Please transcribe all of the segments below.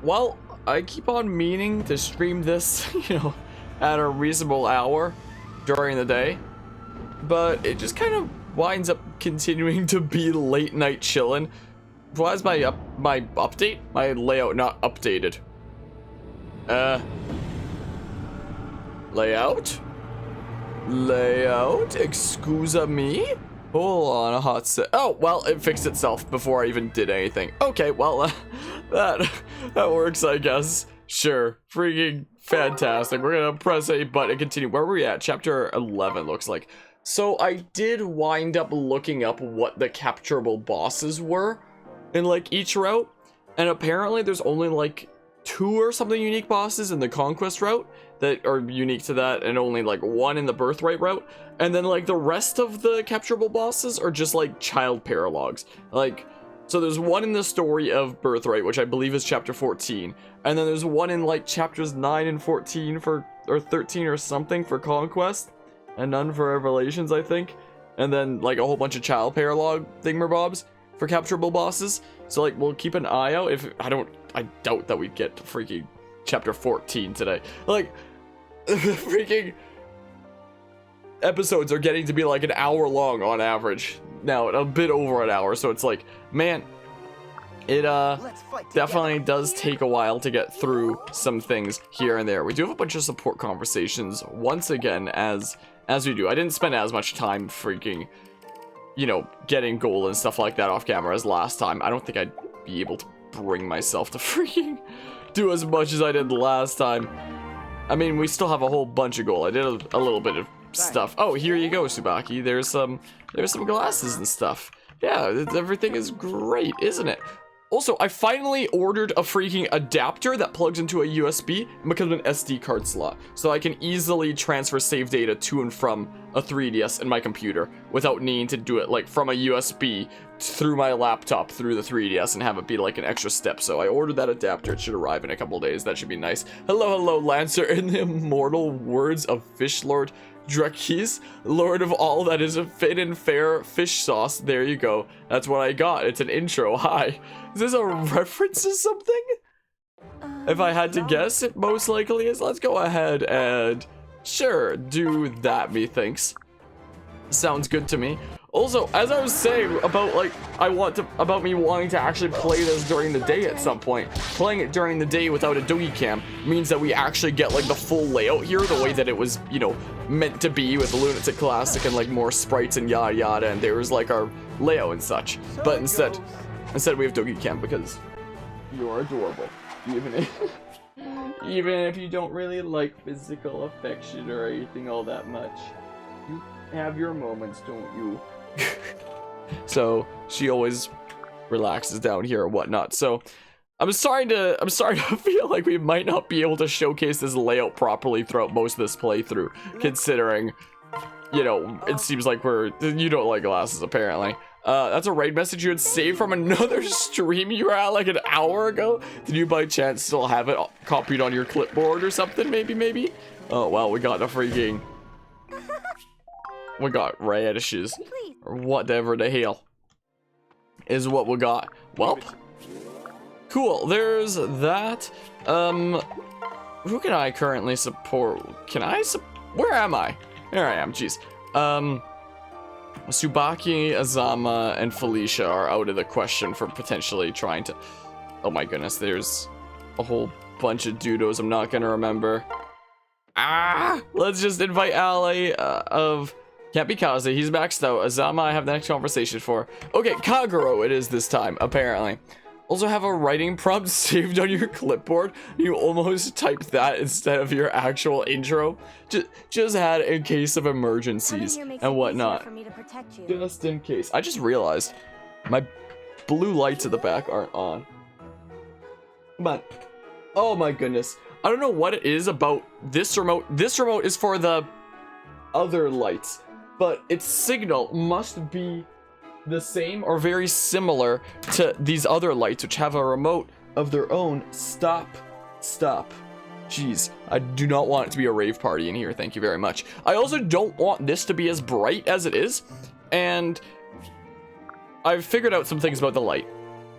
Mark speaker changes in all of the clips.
Speaker 1: well, I keep on meaning to stream this, you know, at a reasonable hour during the day, but it just kind of winds up continuing to be late night chillin'. Why is my update? My layout not updated? Layout? Layout? Excusa me? Hold on a hot sec. Oh, well, it fixed itself before I even did anything. Okay, well, that works, I guess. Sure. Freaking fantastic. We're gonna press a button and continue. Where were we at? Chapter 11, looks like. So I did wind up looking up what the capturable bosses were in, like, each route. And apparently there's only, like, 2 or something unique bosses in the Conquest route that are unique to that, and only, like, 1 in the Birthright route. And then, like, the rest of the capturable bosses are just, like, child paralogs. Like, so there's 1 in the story of Birthright, which I believe is chapter 14. And then there's 1 in, like, chapters 9 and 14 for, or 13 or something for Conquest. And none for Revelations, I think. And then, like, a whole bunch of child paralog thingamabobs for capturable bosses. So, like, we'll keep an eye out. If I doubt that we'd get to freaking chapter 14 today. Like, freaking episodes are getting to be like an hour long on average now, a bit over an hour. So it's like, man, it definitely does take a while to get through some things here and there. We do have a bunch of support conversations once again, as we do. I didn't spend as much time freaking, you know, getting gold and stuff like that off camera as last time. I don't think I'd be able to bring myself to freaking do as much as I did last time. I mean, we still have a whole bunch of gold. I did a little bit of stuff. Oh, here you go, Tsubaki. There's some glasses and stuff. Yeah, everything is great, isn't it? Also, I finally ordered a freaking adapter that plugs into a USB and becomes an SD card slot, so I can easily transfer save data to and from a 3DS in my computer without needing to do it, like, from a USB through my laptop through the 3DS and have it be like an extra step. So I ordered that adapter. It should arrive in a couple days. That should be nice. Hello, Lancer. In the immortal words of Fish Lord Drakis, Lord of all that is a fit and fair fish sauce. There you go. That's what I got. It's an intro. Hi. Is this a reference to something? If I had to guess, it most likely is. Let's go ahead and sure, do that, methinks. Sounds good to me. Also, as I was saying about, like, about me wanting to actually play this during the day at some point, playing it during the day without a doggy cam means that we actually get, like, the full layout here, the way that it was, you know, meant to be with the Lunatic Classic and, like, more sprites and yada yada, and there was, like, our layout and such. But instead we have doggy cam because you're adorable. Even if you don't really like physical affection or anything all that much. You have your moments, don't you? So she always relaxes down here or whatnot. So I'm starting to feel like we might not be able to showcase this layout properly throughout most of this playthrough, considering, you know, it seems like you don't like glasses apparently. That's a raid message you had saved from another stream you were at like an hour ago. Did you by chance still have it copied on your clipboard or something? Maybe. Oh well, we got the freaking. We got radishes, or whatever the hell is what we got. Welp. Cool, there's that. Who can I currently support? Where am I? There I am, jeez. Tsubaki, Azama, and Felicia are out of the question for potentially trying to... Oh my goodness, there's a whole bunch of dudos I'm not gonna remember. Let's just invite Ali of... Can't be Kaze, he's maxed out. Azama, I have the next conversation for. Okay, Kaguro it is this time, apparently. Also have a writing prompt saved on your clipboard. You almost typed that instead of your actual intro. Just had in case of emergencies and whatnot. Just in case. I just realized my blue lights at the back aren't on. But, oh my goodness. I don't know what it is about this remote. This remote is for the other lights, but its signal must be the same or very similar to these other lights, which have a remote of their own. Stop. Jeez, I do not want it to be a rave party in here, thank you very much. I also don't want this to be as bright as it is, and I've figured out some things about the light.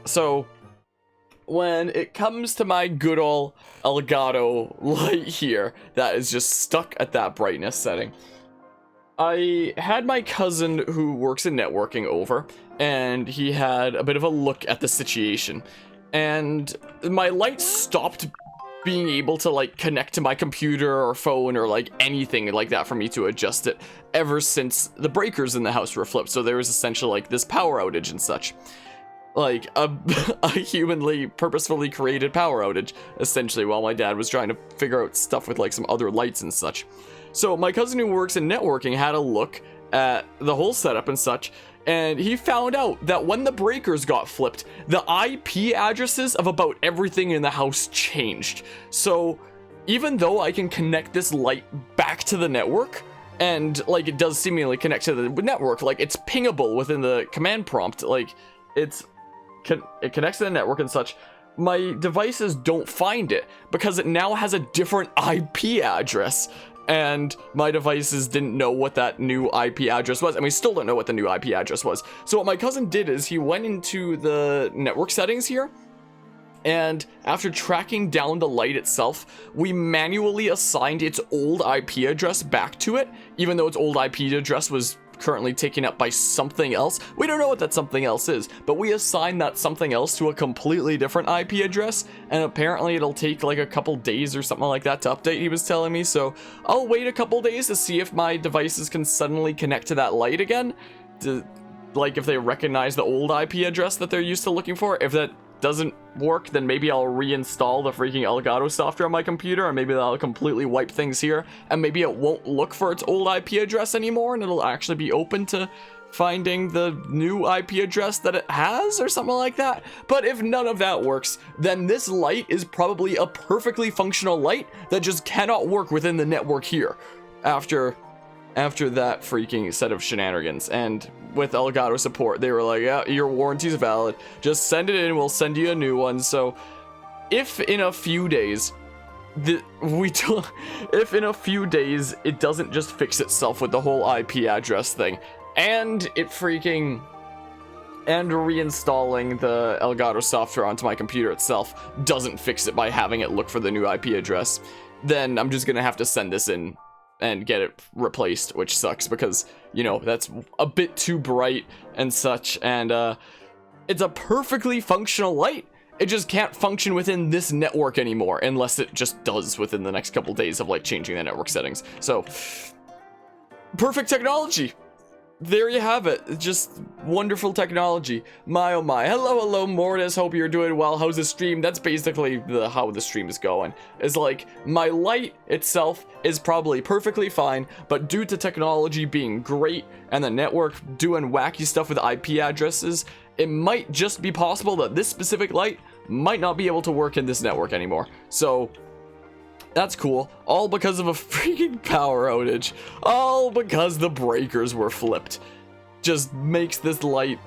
Speaker 1: So when it comes to my good old Elgato light here that is just stuck at that brightness setting, I had my cousin who works in networking over, and he had a bit of a look at the situation, and my light stopped being able to like connect to my computer or phone or like anything like that for me to adjust it ever since the breakers in the house were flipped. So there was essentially like this power outage and such, like a humanly purposefully created power outage essentially, while my dad was trying to figure out stuff with like some other lights and such. So my cousin who works in networking had a look at the whole setup and such, and he found out that when the breakers got flipped, the IP addresses of about everything in the house changed. So even though I can connect this light back to the network, and like it does seemingly connect to the network, like it's pingable within the command prompt, like it connects to the network and such, my devices don't find it because it now has a different IP address. And my devices didn't know what that new IP address was, and we still don't know what the new IP address was. So what my cousin did is he went into the network settings here, and after tracking down the light itself, we manually assigned its old IP address back to it, even though its old IP address was currently taken up by something else. We don't know what that something else is, but we assigned that something else to a completely different IP address, and apparently it'll take like a couple days or something like that to update, he was telling me. So I'll wait a couple days to see if my devices can suddenly connect to that light again, like if they recognize the old IP address that they're used to looking for. If that doesn't work, then maybe I'll reinstall the freaking Elgato software on my computer, and maybe that'll completely wipe things here, and maybe it won't look for its old IP address anymore, and it'll actually be open to finding the new IP address that it has, or something like that. But if none of that works, then this light is probably a perfectly functional light that just cannot work within the network here after that freaking set of shenanigans. And with Elgato support, they were like, yeah, your warranty's valid, just send it in, we'll send you a new one. So if in a few days it doesn't just fix itself with the whole IP address thing, and reinstalling the Elgato software onto my computer itself doesn't fix it by having it look for the new IP address, then I'm just gonna have to send this in and get it replaced, which sucks because, you know, that's a bit too bright and such, and it's a perfectly functional light. It just can't function within this network anymore, unless it just does within the next couple days of like changing the network settings. So perfect technology. There you have it. Just wonderful technology. My oh my. Hello Mortis, hope you're doing well. How's the stream? That's basically how the stream is going. Is like, my light itself is probably perfectly fine, but due to technology being great and the network doing wacky stuff with IP addresses, it might just be possible that this specific light might not be able to work in this network anymore. So that's cool. All because of a freaking power outage. All because the breakers were flipped. Just makes this light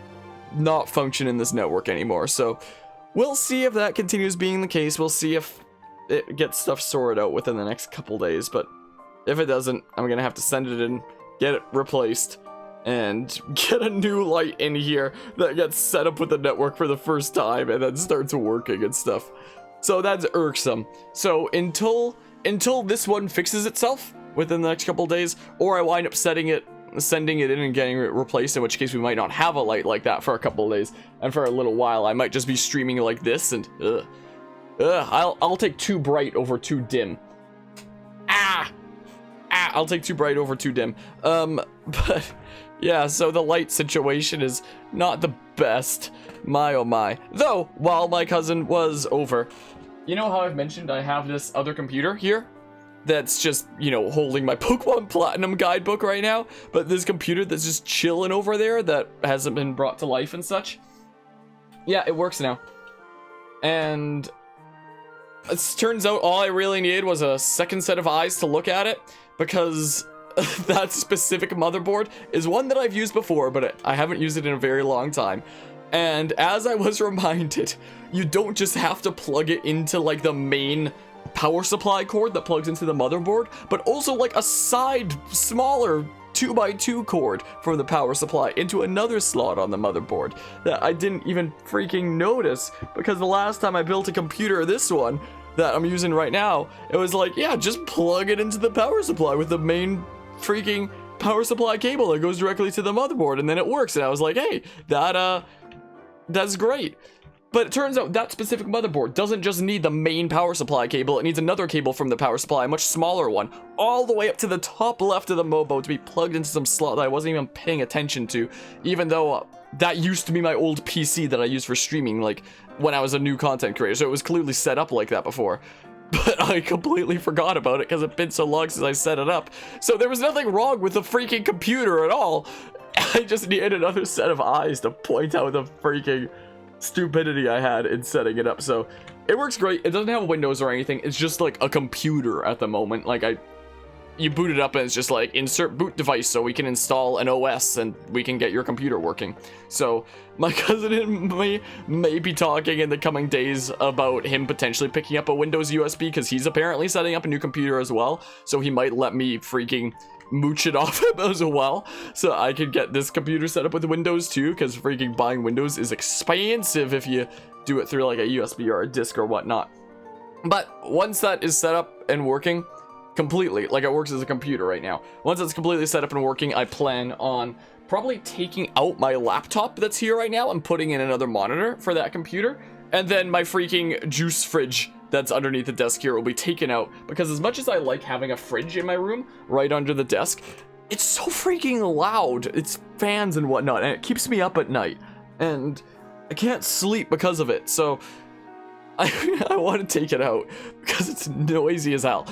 Speaker 1: not function in this network anymore. So we'll see if that continues being the case. We'll see if it gets stuff sorted out within the next couple days. But if it doesn't, I'm gonna have to send it in, get it replaced, and get a new light in here that gets set up with the network for the first time and then starts working and stuff. So that's irksome. So until this one fixes itself within the next couple days, or I wind up sending it in and getting it replaced, in which case we might not have a light like that for a couple of days, and for a little while I might just be streaming like this, and I'll take too bright over too dim. I'll take too bright over too dim. But yeah, so the light situation is not the best. My oh my. Though, while my cousin was over, you know how I've mentioned I have this other computer here that's just, you know, holding my Pokemon Platinum guidebook right now, but this computer that's just chilling over there that hasn't been brought to life and such? Yeah, it works now. And it turns out all I really needed was a second set of eyes to look at it, because that specific motherboard is one that I've used before, but I haven't used it in a very long time. And as I was reminded, you don't just have to plug it into like the main power supply cord that plugs into the motherboard, but also like a side, smaller 2x2 cord from the power supply into another slot on the motherboard that I didn't even freaking notice, because the last time I built a computer, this one that I'm using right now, it was like, yeah, just plug it into the power supply with the main freaking power supply cable that goes directly to the motherboard, and then it works. And I was like, hey, that's great. But it turns out that specific motherboard doesn't just need the main power supply cable, it needs another cable from the power supply, a much smaller one, all the way up to the top left of the MOBO to be plugged into some slot that I wasn't even paying attention to, even though that used to be my old PC that I used for streaming, like, when I was a new content creator, so it was clearly set up like that before. But I completely forgot about it because it's been so long since I set it up. So there was nothing wrong with the freaking computer at all. I just needed another set of eyes to point out the freaking stupidity I had in setting it up. So it works great. It doesn't have Windows or anything. It's just like a computer at the moment. Like you boot it up and it's just like insert boot device so we can install an OS and we can get your computer working. So my cousin and me may be talking in the coming days about him potentially picking up a Windows USB, because he's apparently setting up a new computer as well. So he might let me freaking mooch it off him as well, so I could get this computer set up with Windows too, because freaking buying Windows is expensive if you do it through like a USB or a disk or whatnot. But once that is set up and working completely, like it works as a computer right now, once it's completely set up and working, I plan on probably taking out my laptop that's here right now and putting in another monitor for that computer, and then my freaking juice fridge that's underneath the desk here will be taken out, because as much as I like having a fridge in my room right under the desk, it's so freaking loud. It's fans and whatnot, and it keeps me up at night, and I can't sleep because of it. So I want to take it out because it's noisy as hell.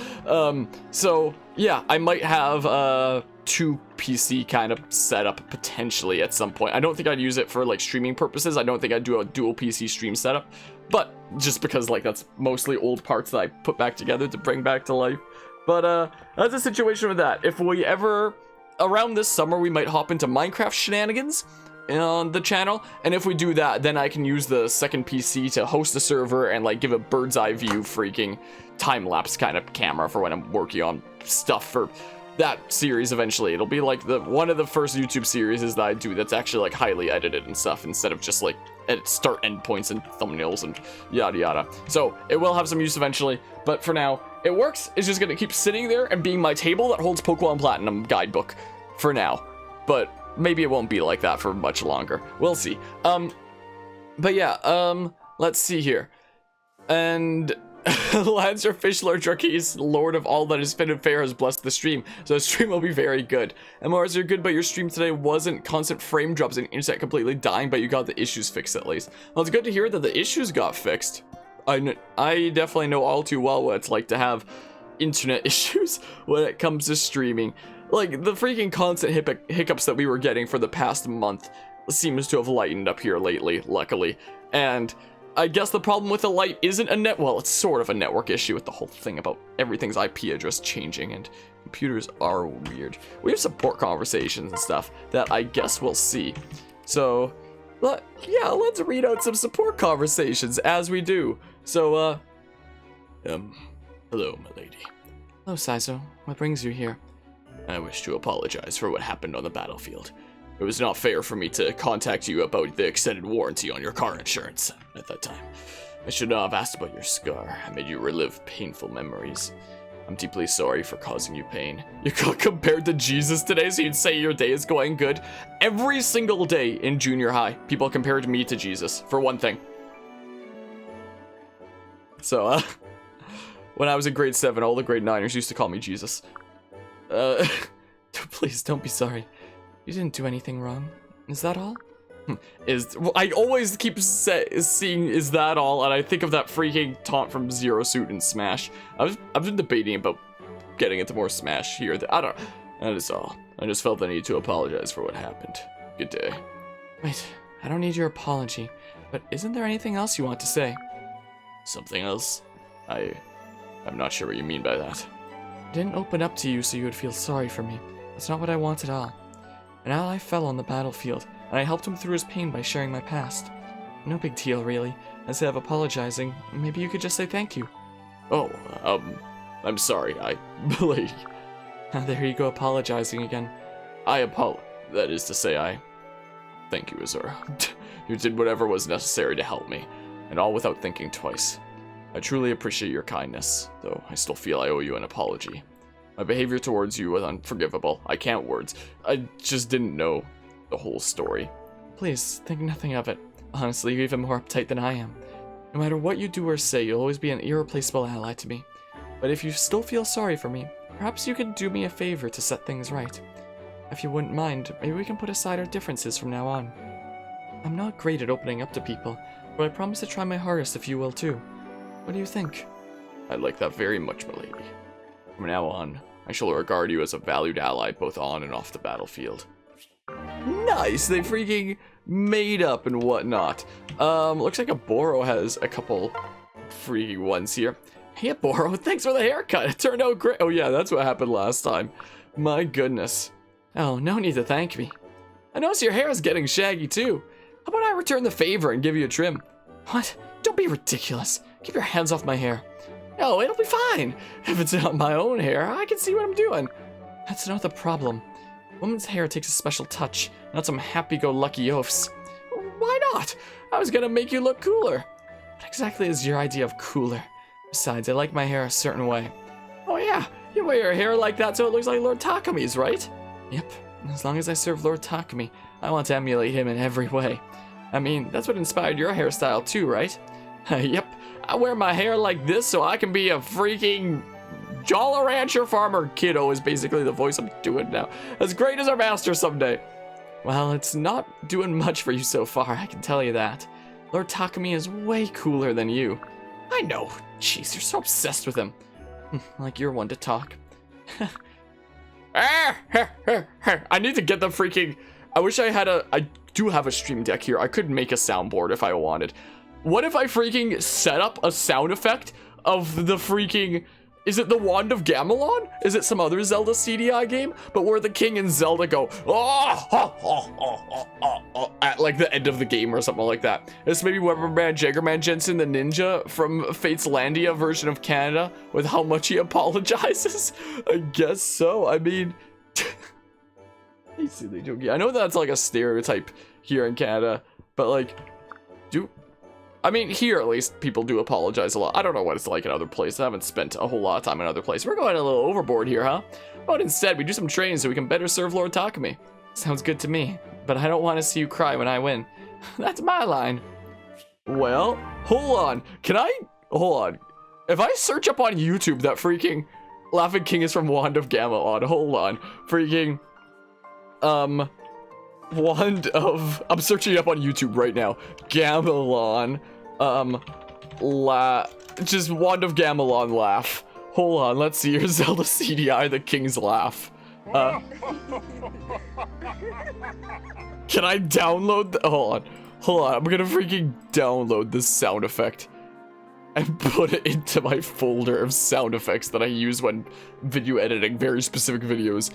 Speaker 1: So yeah, I might have two PC kind of setup potentially at some point. I don't think I'd use it for like streaming purposes. I don't think I'd do a dual PC stream setup, but just because like that's mostly old parts that I put back together to bring back to life. But that's a situation with that. If we ever, around this summer, we might hop into Minecraft shenanigans on the channel, and if we do that, then I can use the second PC to host a server and like give a bird's eye view freaking time-lapse kind of camera for when I'm working on stuff for that series eventually. It'll be like one of the first YouTube series that I do that's actually like highly edited and stuff, instead of just like edit start end points and thumbnails and yada yada. So it will have some use eventually, but for now it works. It's just gonna keep sitting there and being my table that holds Pokemon Platinum guidebook for now, but maybe it won't be like that for much longer. We'll see. But yeah, let's see here. And Lancer Fishlord Rookies, Lord of all that is fit and fair, has blessed the stream, so the stream will be very good. And Mars, you're good, but your stream today wasn't constant frame drops and internet completely dying, but you got the issues fixed at least. Well, it's good to hear that the issues got fixed. I definitely know all too well what it's like to have internet issues when it comes to streaming. Like, the freaking constant hiccups that we were getting for the past month seems to have lightened up here lately, luckily. And I guess the problem with the light isn't well, it's sort of a network issue with the whole thing about everything's IP address changing, and computers are weird. We have support conversations and stuff that I guess we'll see. So, yeah, let's read out some support conversations as we do. So, hello, my lady. Hello, Saizo. What brings you here? I wish to apologize for what happened on the battlefield. It was not fair for me to contact you about the extended warranty on your car insurance at that time. I should not have asked about your scar. I made you relive painful memories. I'm deeply sorry for causing you pain. You got compared to Jesus today, so you'd say your day is going good? Every single day in junior high, people compared me to Jesus, for one thing. So, when I was in grade 7, all the grade 9ers used to call me Jesus. Please don't be sorry. You didn't do anything wrong. Is that all? I always keep seeing is that all, and I think of that freaking taunt from Zero Suit in Smash. I've been debating about getting into more Smash here. I don't know. That is all. I just felt the need to apologize for what happened. Good day. Wait, I don't need your apology, but isn't there anything else you want to say? Something else? I'm not sure what you mean by that. I didn't open up to you so you would feel sorry for me. That's not what I want at all. An ally fell on the battlefield, and I helped him through his pain by sharing my past. No big deal, really. Instead of apologizing, maybe you could just say thank you. Oh, I'm sorry, like...
Speaker 2: There you go apologizing again.
Speaker 1: That is to say, I thank you, Azura. You did whatever was necessary to help me, and all without thinking twice. I truly appreciate your kindness, though I still feel I owe you an apology. My behavior towards you was unforgivable. I can't words. I just didn't know the whole story. Please, think nothing of it. Honestly, you're even more uptight than I am. No matter what you do or say, you'll always be an irreplaceable ally to me. But if you still feel sorry for me, perhaps you could do me a favor to set things right. If you wouldn't mind, maybe we can put aside our differences from now on. I'm not great at opening up to people, but I promise to try my hardest if you will too. What do you think? I'd like that very much, milady. From now on, I shall regard you as a valued ally both on and off the battlefield. Nice! They freaking made up and whatnot. Looks like Aboro has a couple freaking ones here. Hey, Aboro, thanks for the haircut. It turned out great. Oh yeah, that's what happened last time. My goodness. Oh, no need to thank me. I notice your hair is getting shaggy too. How about I return the favor and give you a trim? What? Don't be ridiculous. Keep your hands off my hair. No, it'll be fine. If it's not my own hair, I can see what I'm doing. That's not the problem. Woman's hair takes a special touch, not some happy-go-lucky oafs. Why not? I was gonna make you look cooler. What exactly is your idea of cooler? Besides, I like my hair a certain way. Oh yeah, you wear your hair like that so it looks like Lord Takami's, right? Yep, as long as I serve Lord Takami, I want to emulate him in every way. I mean, that's what inspired your hairstyle too, right? Yep, I wear my hair like this so I can be a freaking Jolly Rancher farmer. Kiddo is basically the voice I'm doing now. As great as our master someday. Well, it's not doing much for you so far, I can tell you that. Lord Takami is way cooler than you. I know. Jeez, you're so obsessed with him. Like you're one to talk. I need to get the freaking... I wish I had a... I do have a stream deck here. I could make a soundboard if I wanted. What if I freaking set up a sound effect of the freaking... Is it the Wand of Gamelon? Is it some other Zelda CDI game? But where the king and Zelda go, at like the end of the game or something like that. It's maybe Weberman Jaggerman Jensen the ninja from Fate's Landia version of Canada with how much he apologizes. I guess so. I mean, he's silly jokey. I know that's like a stereotype here in Canada, but like, I mean, here at least, people do apologize a lot. I don't know what it's like in other places. I haven't spent a whole lot of time in other places. We're going a little overboard here, huh? But instead, we do some training so we can better serve Lord Takami. Sounds good to me, but I don't want to see you cry when I win. That's my line. Well, hold on. Hold on. If I search up on YouTube that freaking Laughing King is from Wand of Gamelon, hold on. Freaking, I'm searching it up on YouTube right now. Gamelon, just Wand of Gamelon laugh. Hold on, let's see your Zelda CDI, the King's laugh. Can I download hold on, I'm gonna freaking download this sound effect and put it into my folder of sound effects that I use when video editing very specific videos.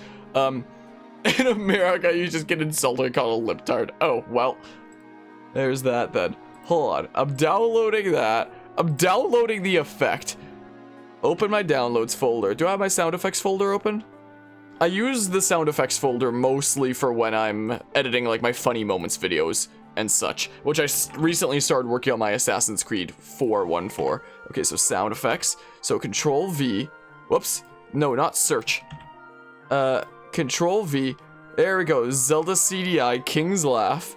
Speaker 1: In America, you just get insulted and called a liptard. Oh, well, there's that then. Hold on, I'm downloading that. I'm downloading the effect. Open my downloads folder. Do I have my sound effects folder open? I use the sound effects folder mostly for when I'm editing like my funny moments videos and such, which I recently started working on my Assassin's Creed 414. Okay, so sound effects. So Control V. Whoops. No, not search. Control V. There we go. Zelda CDI, King's Laugh.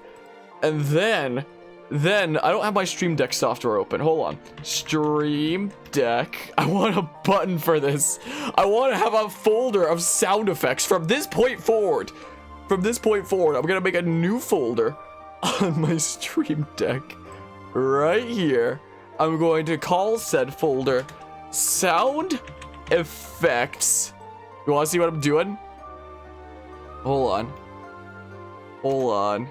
Speaker 1: And then I don't have my Stream Deck software open. Hold on. Stream Deck. I want a button for this. I want to have a folder of sound effects from this point forward. From this point forward, I'm going to make a new folder on my Stream Deck right here. I'm going to call said folder Sound Effects. You want to see what I'm doing? Hold on.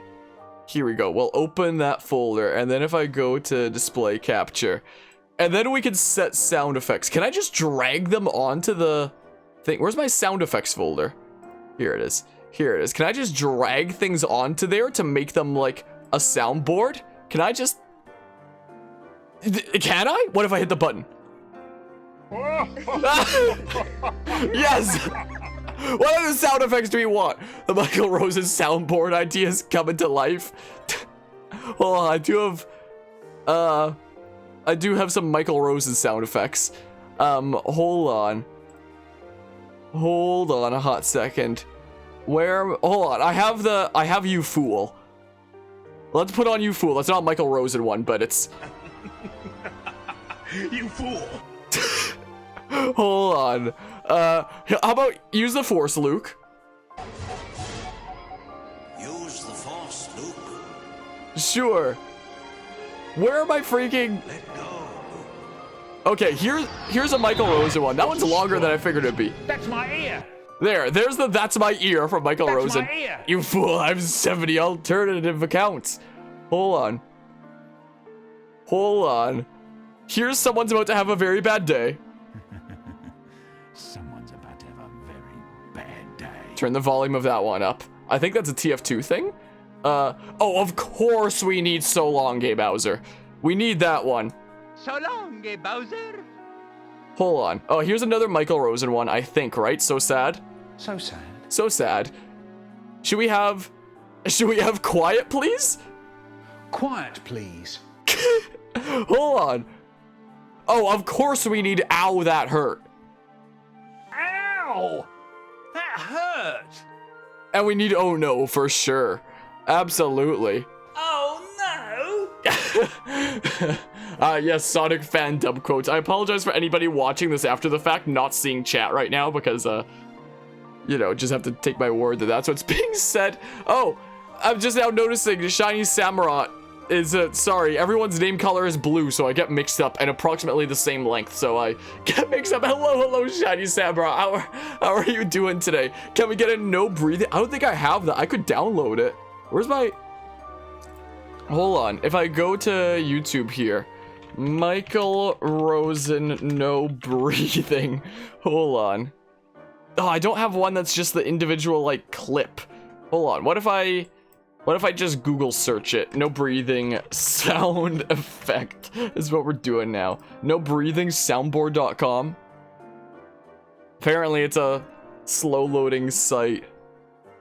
Speaker 1: Here we go. We'll open that folder, and then if I go to display capture, and then we can set sound effects. Can I just drag them onto the thing? Where's my sound effects folder? Here it is. Here it is. Can I just drag things onto there to make them like a soundboard? Can I just... Can I? What if I hit the button? Yes! What other sound effects do we want? The Michael Rosen soundboard ideas coming to life. Well, I do have some Michael Rosen sound effects. Hold on a hot second. Hold on, I have You Fool. Let's put on You Fool. That's not a Michael Rosen one, but it's...
Speaker 2: You fool.
Speaker 1: Hold on. How about use the Force, Luke?
Speaker 2: Use the Force, Luke.
Speaker 1: Sure. Where am I freaking...
Speaker 2: Let go.
Speaker 1: Okay, here's a Michael Rosen one. That one's longer than I figured it'd be.
Speaker 3: That's my ear.
Speaker 1: There's the That's My Ear from Michael
Speaker 3: That's
Speaker 1: Rosen.
Speaker 3: my ear.
Speaker 1: You fool, I have 70 alternative accounts. Hold on. Here's someone's about to have a very bad day.
Speaker 3: Someone's about to have a very bad day.
Speaker 1: Turn the volume of that one up. I think that's a TF2 thing. Oh, of course we need So Long, Gay Bowser. We need that one.
Speaker 4: So long, Gay Bowser.
Speaker 1: Hold on. Oh, here's another Michael Rosen one, I think, right? So sad.
Speaker 3: So sad.
Speaker 1: So sad. Should we have Quiet, please?
Speaker 3: Quiet, please.
Speaker 1: Hold on. Oh, of course we need Ow, That Hurt.
Speaker 3: Ow! That hurt.
Speaker 1: And we need Oh No for sure. Absolutely.
Speaker 3: Oh no!
Speaker 1: Yes, Sonic fan dub quotes. I apologize for anybody watching this after the fact, not seeing chat right now, because, you know, just have to take my word that that's what's being said. Oh, I'm just now noticing Shiny Samurott is, sorry, everyone's name color is blue, so I get mixed up, and approximately the same length, so I get mixed up. Hello, Shiny Samurott. How are you doing today? Can we get a no breathing? I don't think I have that. I could download it. Where's my... Hold on. If I go to YouTube here, Michael Rosen no breathing. Hold on. Oh, I don't have one that's just the individual, like, clip. Hold on. What if I just Google search it? No breathing sound effect is what we're doing now. No breathing soundboard.com. Apparently it's a slow loading site.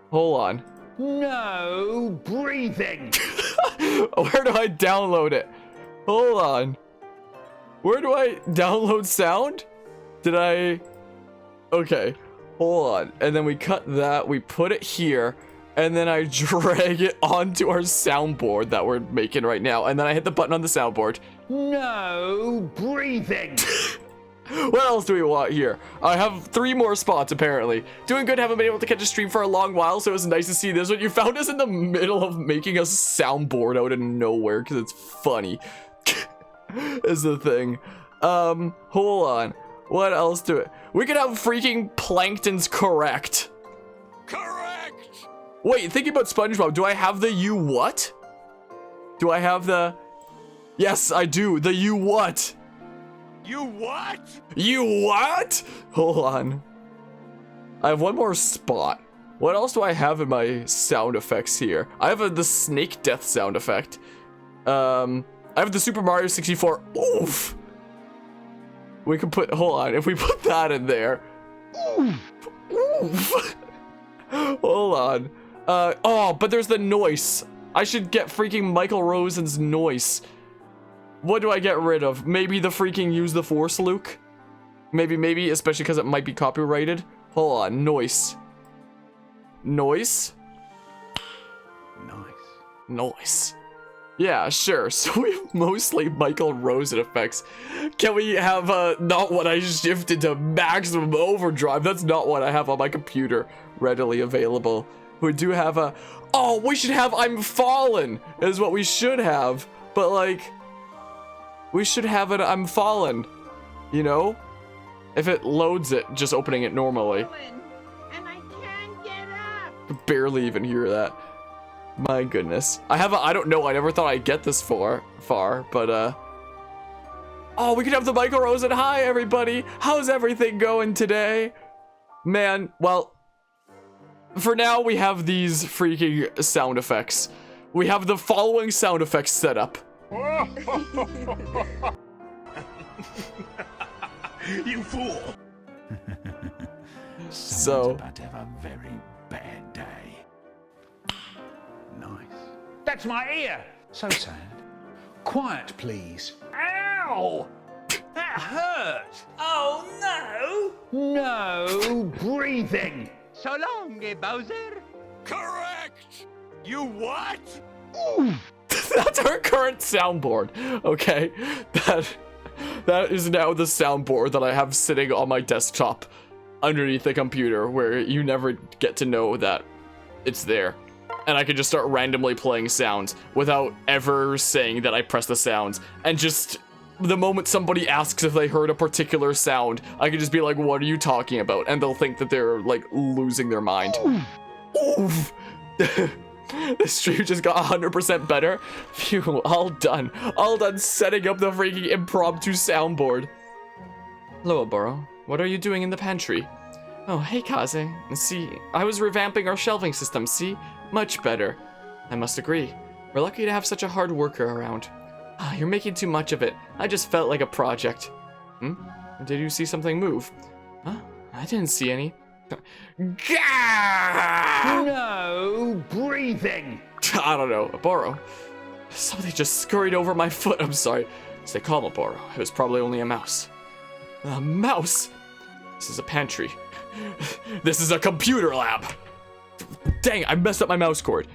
Speaker 1: Hold on.
Speaker 3: No breathing.
Speaker 1: Where do I download it? Hold on. Where do I download sound? Okay. Hold on. And then we cut that. We put it here. And then I drag it onto our soundboard that we're making right now. And then I hit the button on the soundboard.
Speaker 3: No breathing.
Speaker 1: What else do we want here? I have 3 more spots, apparently. Doing good, haven't been able to catch a stream for a long while, so it was nice to see this one. You found us in the middle of making a soundboard out of nowhere, because it's funny. Is the thing. Hold on. What else do it? We could have freaking Plankton's correct.
Speaker 2: Correct.
Speaker 1: Wait, thinking about SpongeBob, do I have the you what? Do I have the... Yes, I do. The you what?
Speaker 2: You what?
Speaker 1: You what? Hold on. I have one more spot. What else do I have in my sound effects here? I have the snake death sound effect. I have the Super Mario 64. Oof. We can put, hold on, if we put that in there. Oof. Hold on. Oh, but there's the noise. I should get freaking Michael Rosen's noise. What do I get rid of? Maybe the freaking use the Force, Luke? Maybe, especially because it might be copyrighted. Hold on, noise. Noise? Noise. Yeah, sure. So we have mostly Michael Rosen effects. Can we have, not what I shifted to maximum overdrive? That's not what I have on my computer readily available. We do have oh, we should have I'm Fallen is what we should have. But, like... We should have it I'm Fallen, you know? If it loads it, just opening it normally.
Speaker 5: And I can't get up.
Speaker 1: Barely even hear that. My goodness. I don't know, I never thought I'd get this far, but, oh, we could have the Michael Rosen. Hi, everybody. How's everything going today? Man, well, for now, we have these freaking sound effects. We have the following sound effects set up.
Speaker 2: You fool.
Speaker 1: so.
Speaker 2: About to have a very bad day. Nice.
Speaker 3: That's my ear. So sad. Quiet, please.
Speaker 4: Ow! That hurt!
Speaker 3: Oh no! No breathing.
Speaker 4: So long, Bowser.
Speaker 2: Correct! You what?
Speaker 1: That's our current soundboard. Okay, that is now the soundboard that I have sitting on my desktop underneath the computer, where you never get to know that it's there. And I can just start randomly playing sounds without ever saying that I press the sounds. And just the moment somebody asks if they heard a particular sound, I can just be like, what are you talking about? And they'll think that they're like losing their mind. Oof. The stream just got 100% better. Phew, all done. All done setting up the freaking impromptu soundboard. Hello, Burrow. What are you doing in the pantry? Oh, hey, Kaze. See, I was revamping our shelving system, see? Much better. I must agree. We're lucky to have such a hard worker around. Ah, you're making too much of it. I just felt like a project. Did you see something move? Huh? I didn't see any. Gah!
Speaker 3: No breathing.
Speaker 1: I don't know, Burrow. Something just scurried over my foot. I'm sorry. Stay calm, Burrow. It was probably only a mouse. A mouse? This is a pantry. This is a computer lab. Dang, I messed up my mouse cord.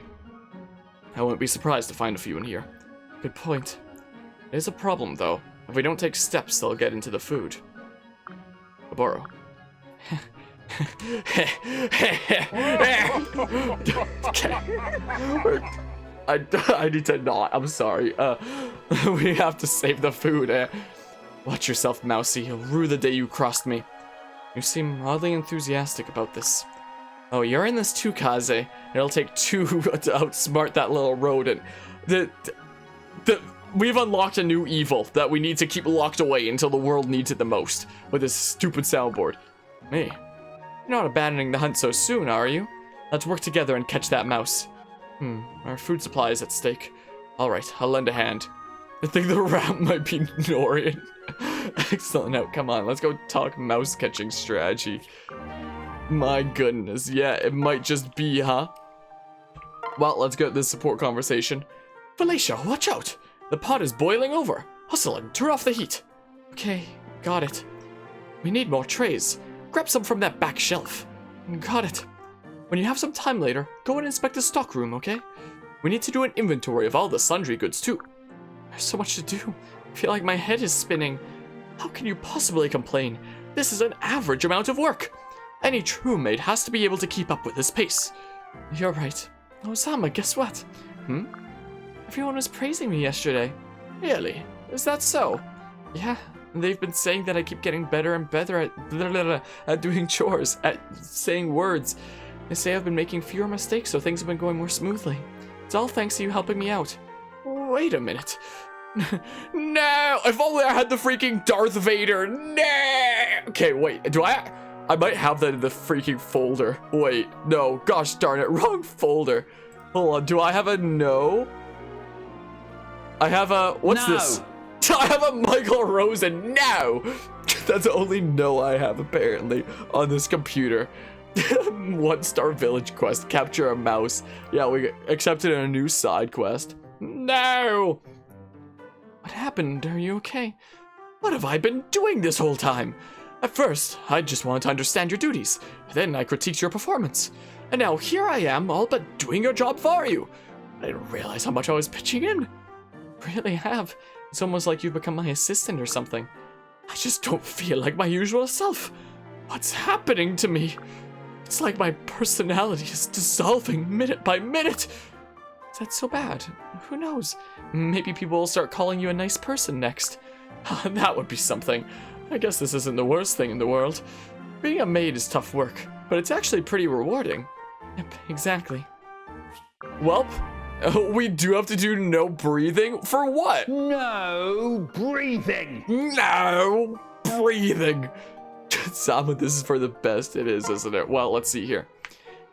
Speaker 1: I wouldn't be surprised to find a few in here. Good point. It is a problem, though. If we don't take steps, they'll get into the food. Burrow. I need to not. I'm sorry. We have to save the food. Watch yourself, Mousy. You'll rue the day you crossed me. You seem oddly enthusiastic about this. Oh, you're in this too, Kaze. It'll take two to outsmart that little rodent. We've unlocked a new evil that we need to keep locked away until the world needs it the most with this stupid soundboard. Me? You're not abandoning the hunt so soon, are you? Let's work together and catch that mouse. Our food supply is at stake. Alright, I'll lend a hand. I think the rat might be Norian. Excellent. Now, come on, let's go talk mouse catching strategy. My goodness, yeah, it might just be, huh? Well, let's get this support conversation. Felicia, watch out! The pot is boiling over. Hustle and turn off the heat. Okay, got it. We need more trays. Grab some from that back shelf. Got it. When you have some time later, go and inspect the stockroom, okay? We need to do an inventory of all the sundry goods, too. There's so much to do. I feel like my head is spinning. How can you possibly complain? This is an average amount of work. Any true maid has to be able to keep up with this pace. You're right. Osama, guess what? Everyone was praising me yesterday. Really? Is that so? Yeah, they've been saying that I keep getting better and better at doing chores, at saying words. They say I've been making fewer mistakes, so things have been going more smoothly. It's all thanks to you helping me out. Wait a minute. No! If only I had the freaking Darth Vader. No! Okay, wait. Do I might have that in the freaking folder. Wait, no. Gosh darn it. Wrong folder. Hold on. Do I have a no? I have a... What's this? I have a Michael Rosen. No! That's the only no I have, apparently, on this computer. 1-star village quest. Capture a mouse. Yeah, we accepted a new side quest. No! What happened? Are you okay? What have I been doing this whole time? At first, I just wanted to understand your duties. Then I critiqued your performance. And now here I am, all but doing your job for you. I didn't realize how much I was pitching in. Really have. It's almost like you've become my assistant or something. I just don't feel like my usual self. What's happening to me? It's like my personality is dissolving minute by minute. Is that so bad? Who knows? Maybe people will start calling you a nice person next. That would be something. I guess this isn't the worst thing in the world. Being a maid is tough work, but it's actually pretty rewarding. Yep, exactly. Welp, we do have to do no breathing? For what?
Speaker 3: No breathing.
Speaker 1: No breathing. Sama, this is for the best. It is, isn't it? Well, let's see here.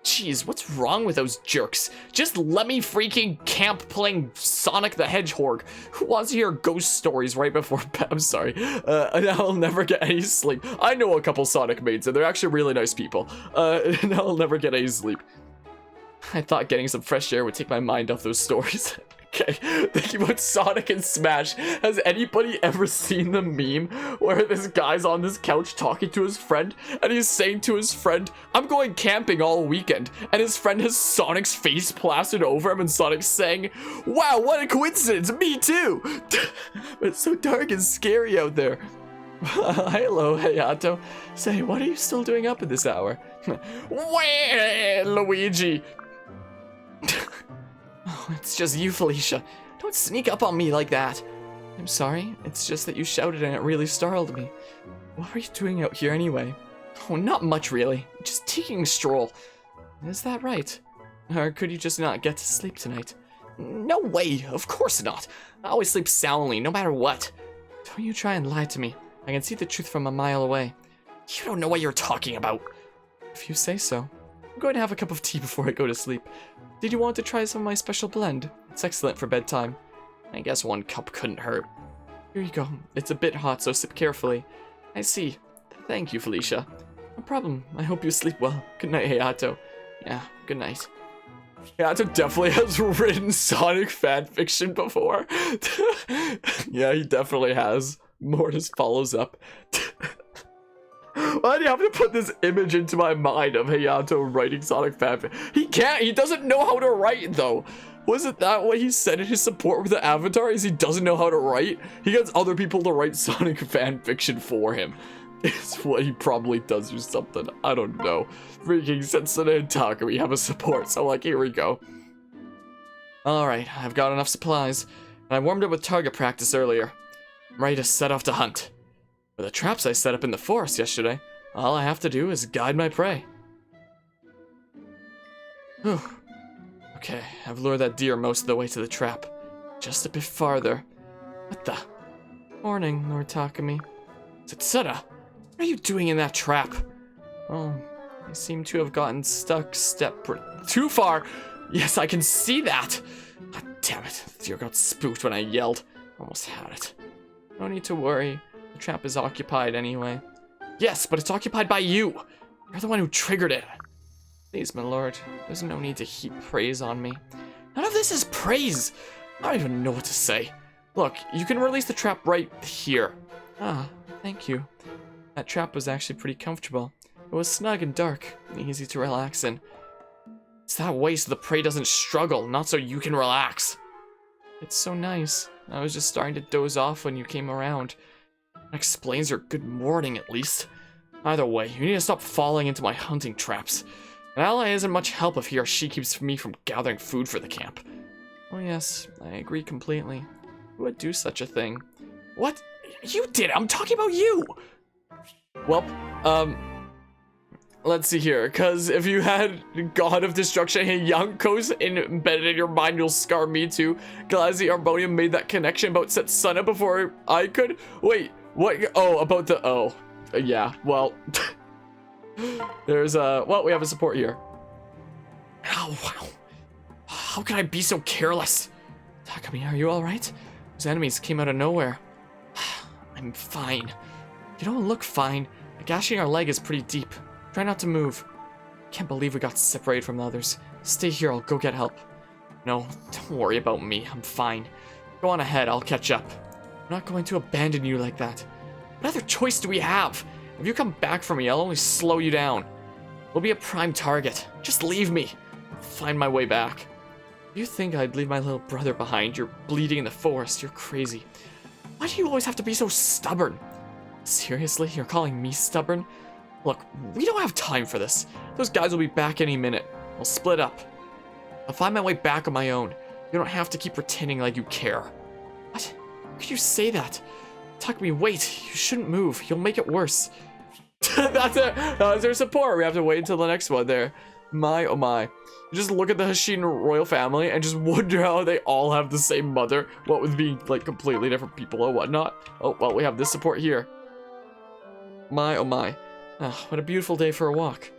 Speaker 1: Jeez, what's wrong with those jerks? Just let me freaking camp playing Sonic the Hedgehog. Who wants to hear ghost stories right before bed? I'm sorry. And I'll never get any sleep. I know a couple Sonic mates, and they're actually really nice people. And I'll never get any sleep. I thought getting some fresh air would take my mind off those stories. Okay, thinking about Sonic and Smash, has anybody ever seen the meme where this guy's on this couch talking to his friend, and he's saying to his friend, I'm going camping all weekend, and his friend has Sonic's face plastered over him, and Sonic's saying, wow, what a coincidence, me too! It's so dark and scary out there. Hello, Hayato. Say, what are you still doing up at this hour? Wah, Luigi! Oh, it's just you, Felicia. Don't sneak up on me like that. I'm sorry. It's just that you shouted and it really startled me. What were you doing out here anyway? Oh, not much really. Just taking a stroll. Is that right? Or could you just not get to sleep tonight? No way. Of course not. I always sleep soundly, no matter what. Don't you try and lie to me. I can see the truth from a mile away. You don't know what you're talking about. If you say so. I'm going to have a cup of tea before I go to sleep. Did you want to try some of my special blend? It's excellent for bedtime. I guess one cup couldn't hurt. Here you go. It's a bit hot, so sip carefully. I see. Thank you, Felicia. No problem. I hope you sleep well. Good night, Hayato. Yeah, good night. Hayato definitely has written Sonic fanfiction before. Yeah, he definitely has. Mortis follows up. Why do you have to put this image into my mind of Hayato writing Sonic fanfic? He can't. He doesn't know how to write, though. Wasn't that what he said in his support with the Avatar? Is he doesn't know how to write? He gets other people to write Sonic fanfiction for him. It's what he probably does or something. I don't know. Freaking Sensuna and Takumi have a support, so like, here we go. Alright, I've got enough supplies. And I warmed up with target practice earlier. I'm ready to set off to hunt. For the traps I set up in the forest yesterday, all I have to do is guide my prey. Whew. Okay, I've lured that deer most of the way to the trap. Just a bit farther. What the? Morning, Lord Takumi. Citra, what are you doing in that trap? Oh, I seem to have gotten stuck too far. Yes, I can see that. God damn it, the deer got spooked when I yelled. Almost had it. No need to worry. The trap is occupied anyway. Yes, but it's occupied by you. You're the one who triggered it. Please, my lord, there's no need to heap praise on me. None of this is praise. I don't even know what to say. Look, you can release the trap right here. Ah, thank you. That trap was actually pretty comfortable. It was snug and dark, and easy to relax in. It's that way so the prey doesn't struggle, not so you can relax. It's so nice. I was just starting to doze off when you came around. That explains your good morning, at least. Either way, you need to stop falling into my hunting traps. An ally isn't much help if he or she keeps me from gathering food for the camp. Oh yes, I agree completely. Who would do such a thing? What? You did it! I'm talking about you! Well, let's see here, because if you had God of Destruction and Yonkos embedded in your mind, you'll scar me too. Glad the Arbonium made that connection about Setsuna before I could. Wait, what? Oh, about the, oh. Yeah, well, there's well, we have a support here. Oh, wow. How can I be so careless? Takumi, are you alright? Those enemies came out of nowhere. I'm fine. You don't look fine. The gashing our leg is pretty deep. Try not to move. Can't believe we got separated from the others. Stay here, I'll go get help. No, don't worry about me, I'm fine. Go on ahead, I'll catch up. I'm not going to abandon you like that. What other choice do we have? If you come back for me, I'll only slow you down. We'll be a prime target. Just leave me. I'll find my way back. If you think I'd leave my little brother behind, you're bleeding in the forest, you're crazy. Why do you always have to be so stubborn? Seriously, you're calling me stubborn? Look, we don't have time for this. Those guys will be back any minute. We'll split up. I'll find my way back on my own. You don't have to keep pretending like you care. What? How could you say that? Takumi, wait. You shouldn't move. You'll make it worse. That's it. That's their support. We have to wait until the next one there. My, oh my. You just look at the Hashin royal family and just wonder how they all have the same mother. What with being like completely different people or whatnot. Oh, well, we have this support here. My, oh my. Oh, what a beautiful day for a walk.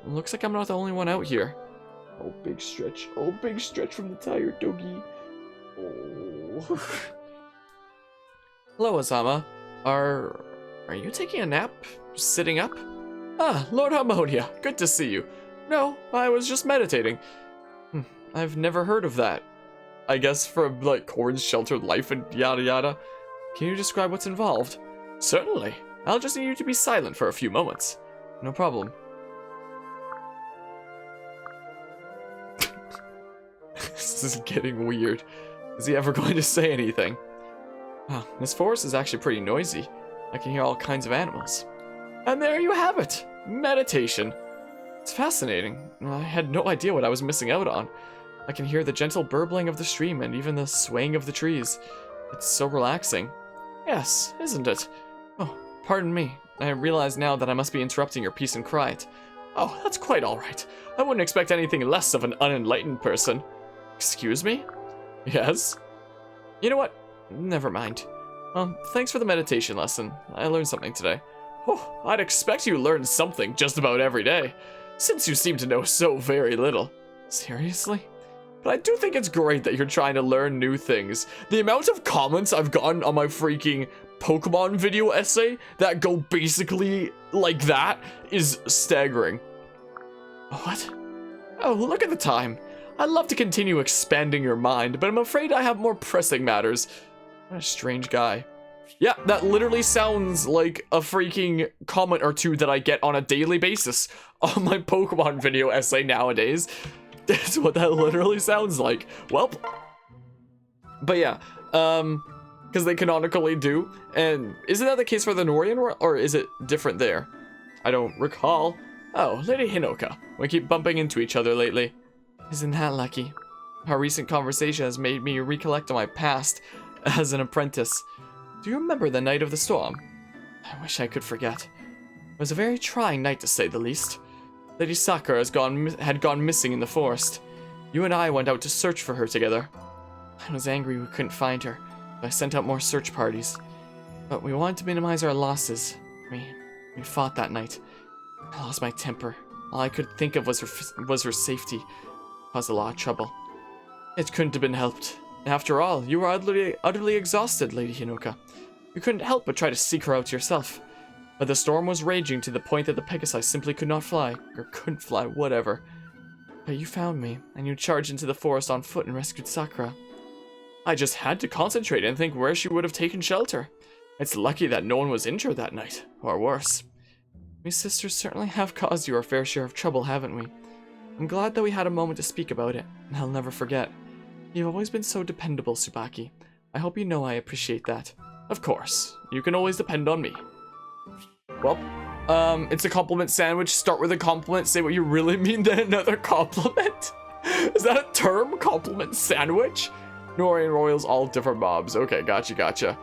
Speaker 1: Looks like I'm not the only one out here. Oh, big stretch. Oh, big stretch from the tired doggy. Oh. Hello, Azama. Are you taking a nap? Sitting up? Ah, Lord Harmonia. Good to see you. No, I was just meditating. I've never heard of that. I guess from, like, Corn's sheltered life and yada yada. Can you describe what's involved? Certainly. I'll just need you to be silent for a few moments. No problem. This is getting weird. Is he ever going to say anything? Wow, this forest is actually pretty noisy. I can hear all kinds of animals. And there you have it! Meditation. It's fascinating. I had no idea what I was missing out on. I can hear the gentle burbling of the stream and even the swaying of the trees. It's so relaxing. Yes, isn't it? Oh, pardon me. I realize now that I must be interrupting your peace and quiet. Oh, that's quite alright. I wouldn't expect anything less of an unenlightened person. Excuse me? Yes? You know what? Never mind. Well, thanks for the meditation lesson. I learned something today. Oh, I'd expect you learn something just about every day, since you seem to know so very little. Seriously? But I do think it's great that you're trying to learn new things. The amount of comments I've gotten on my freaking Pokemon video essay that go basically like that is staggering. What? Oh, look at the time. I'd love to continue expanding your mind, but I'm afraid I have more pressing matters. What a strange guy. Yeah, that literally sounds like a freaking comment or two that I get on a daily basis on my Pokemon video essay nowadays. That's what that literally sounds like. Welp. But yeah, because they canonically do. And isn't that the case for the Norian world, or is it different there? I don't recall. Oh, Lady Hinoka. We keep bumping into each other lately. Isn't that lucky? Our recent conversation has made me recollect on my past as an apprentice. Do you remember the night of the storm? I wish I could forget. It was a very trying night, to say the least. Lady Sakura had gone missing in the forest. You and I went out to search for her together. I was angry we couldn't find her, so I sent out more search parties. But we wanted to minimize our losses. We fought that night. I lost my temper. All I could think of was her safety. It caused a lot of trouble. It couldn't have been helped. After all, you were utterly exhausted, Lady Hinoka. You couldn't help but try to seek her out yourself. But the storm was raging to the point that the Pegasi simply could not fly, or couldn't fly, whatever. But you found me, and you charged into the forest on foot and rescued Sakura. I just had to concentrate and think where she would have taken shelter. It's lucky that no one was injured that night, or worse. We sisters certainly have caused you our fair share of trouble, haven't we? I'm glad that we had a moment to speak about it, and I'll never forget. You've always been so dependable, Tsubaki. I hope you know I appreciate that. Of course. You can always depend on me. Well, it's a compliment sandwich. Start with a compliment, say what you really mean, then another compliment? Is that a term? Compliment sandwich? Norian Royals, all different mobs. Okay, gotcha.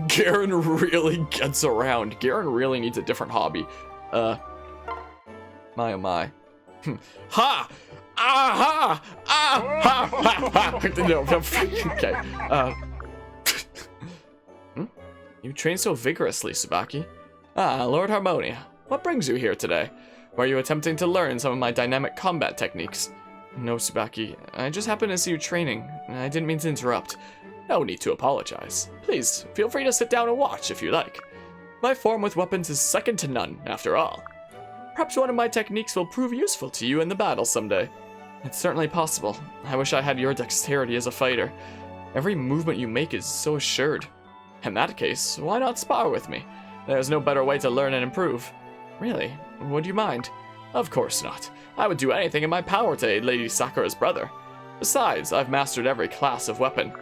Speaker 1: Garen really gets around. Garen really needs a different hobby. My oh my. Ha! Aha! Ah! Ha! Ha! Ha! No, okay. You train so vigorously, Tsubaki. Ah, Lord Harmonia. What brings you here today? Were you attempting to learn some of my dynamic combat techniques? No, Tsubaki. I just happened to see you training. I didn't mean to interrupt. No need to apologize. Please, feel free to sit down and watch if you like. My form with weapons is second to none, after all. Perhaps one of my techniques will prove useful to you in the battle someday. It's certainly possible. I wish I had your dexterity as a fighter. Every movement you make is so assured. In that case, why not spar with me? There's no better way to learn and improve. Really? Would you mind? Of course not. I would do anything in my power to aid Lady Sakura's brother. Besides, I've mastered every class of weapon.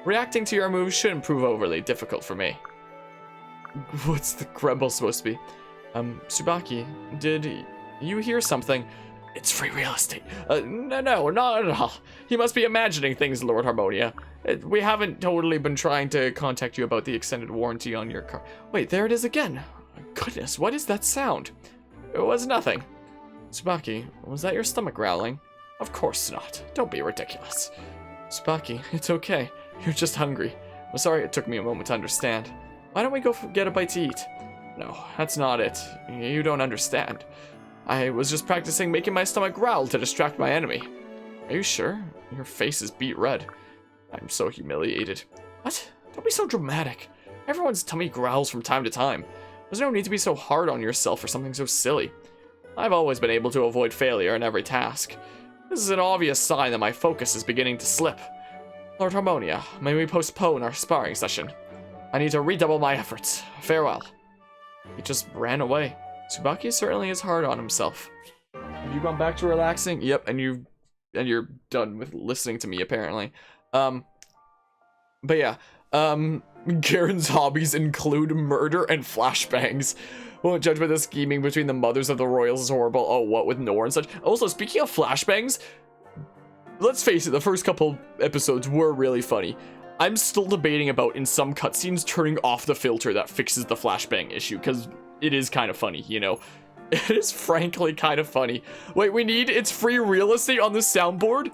Speaker 1: Reacting to your moves shouldn't prove overly difficult for me. What's the grumble supposed to be? Tsubaki, did you hear something? It's free real estate. No, not at all. You must be imagining things, Lord Harmonia. We haven't totally been trying to contact you about the extended warranty on your car. Wait, there it is again. Goodness, what is that sound? It was nothing. Tsubaki, was that your stomach growling? Of course not. Don't be ridiculous. Tsubaki, it's okay. You're just hungry. I'm sorry it took me a moment to understand. Why don't we go get a bite to eat? No, that's not it. You don't understand. I was just practicing making my stomach growl to distract my enemy. Are you sure? Your face is beet red. I'm so humiliated. What? Don't be so dramatic. Everyone's tummy growls from time to time. There's no need to be so hard on yourself for something so silly. I've always been able to avoid failure in every task. This is an obvious sign that my focus is beginning to slip. Lord Harmonia, may we postpone our sparring session? I need to redouble my efforts. Farewell. He just ran away. Tsubaki certainly is hard on himself. Have you gone back to relaxing? Yep, and you're done with listening to me apparently. But yeah, Garen's hobbies include murder and flashbangs. Won't judge by the scheming between the mothers of the royals is horrible. Oh, what with Nora and such. Also, speaking of flashbangs, let's face it, the first couple episodes were really funny. I'm still debating about, in some cutscenes, turning off the filter that fixes the flashbang issue, because it is kind of funny, you know? It is frankly kind of funny. Wait, it's free real estate on the soundboard?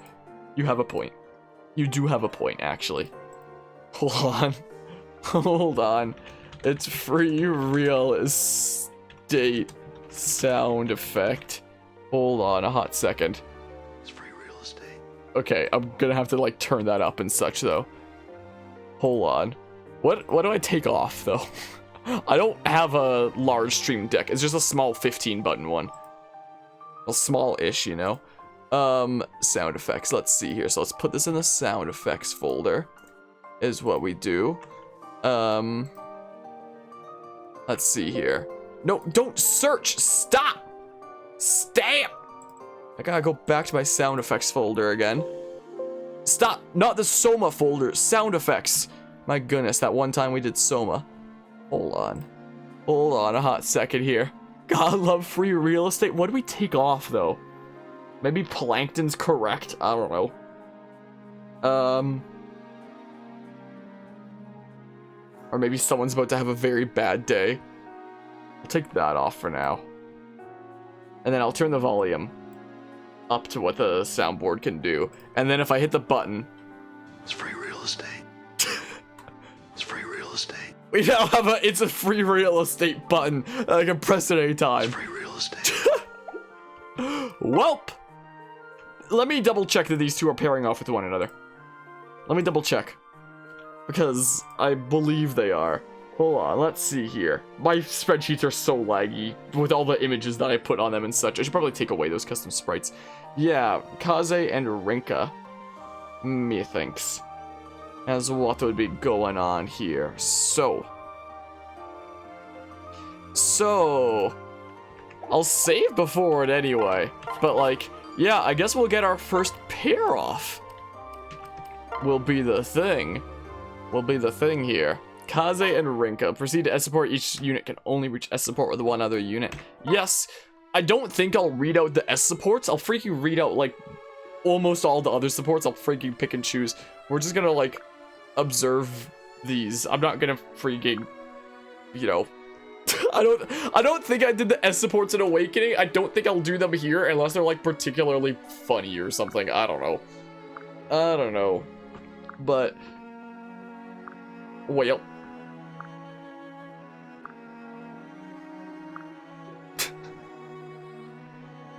Speaker 1: You have a point. You do have a point, actually. Hold on. Hold on. It's free real estate sound effect. Hold on a hot second.
Speaker 2: It's free real estate.
Speaker 1: Okay, I'm gonna have to like turn that up and such though. Hold on. What do I take off though? I don't have a large stream deck. It's just a small 15 button one. A small-ish, you know. Sound effects. Let's see here. So let's put this in the sound effects folder. Is what we do. Let's see here. No, don't search. Stop. Stamp. I gotta go back to my sound effects folder again. Stop. Not the Soma folder. Sound effects. My goodness, that one time we did Soma. Hold on. Hold on a hot second here. God, love free real estate. What do we take off, though? Maybe Plankton's correct? I don't know. Or maybe someone's about to have a very bad day. I'll take that off for now. And then I'll turn the volume up to what the soundboard can do. And then if I hit the button...
Speaker 2: It's free real estate. It's free real estate.
Speaker 1: We now have it's a free real estate button that I can press at any time.
Speaker 2: It's free real estate.
Speaker 1: Welp! Let me double check that these two are pairing off with one another. Let me double check. Because I believe they are. Hold on, let's see here. My spreadsheets are so laggy with all the images that I put on them and such. I should probably take away those custom sprites. Yeah, Kaze and Rinka. Methinks. As what would be going on here. So, I'll save before it anyway. But like, yeah, I guess we'll get our first pair off. Will be the thing. Will be the thing here. Kaze and Rinka. Proceed to S support. Each unit can only reach S support with one other unit. Yes, I don't think I'll read out the S supports. I'll freaking read out like almost all the other supports. I'll freaking pick and choose. We're just gonna like observe these. I'm not gonna freaking, you know, I don't think I did the S supports in Awakening. I don't think I'll do them here unless they're like particularly funny or something. I don't know. But well,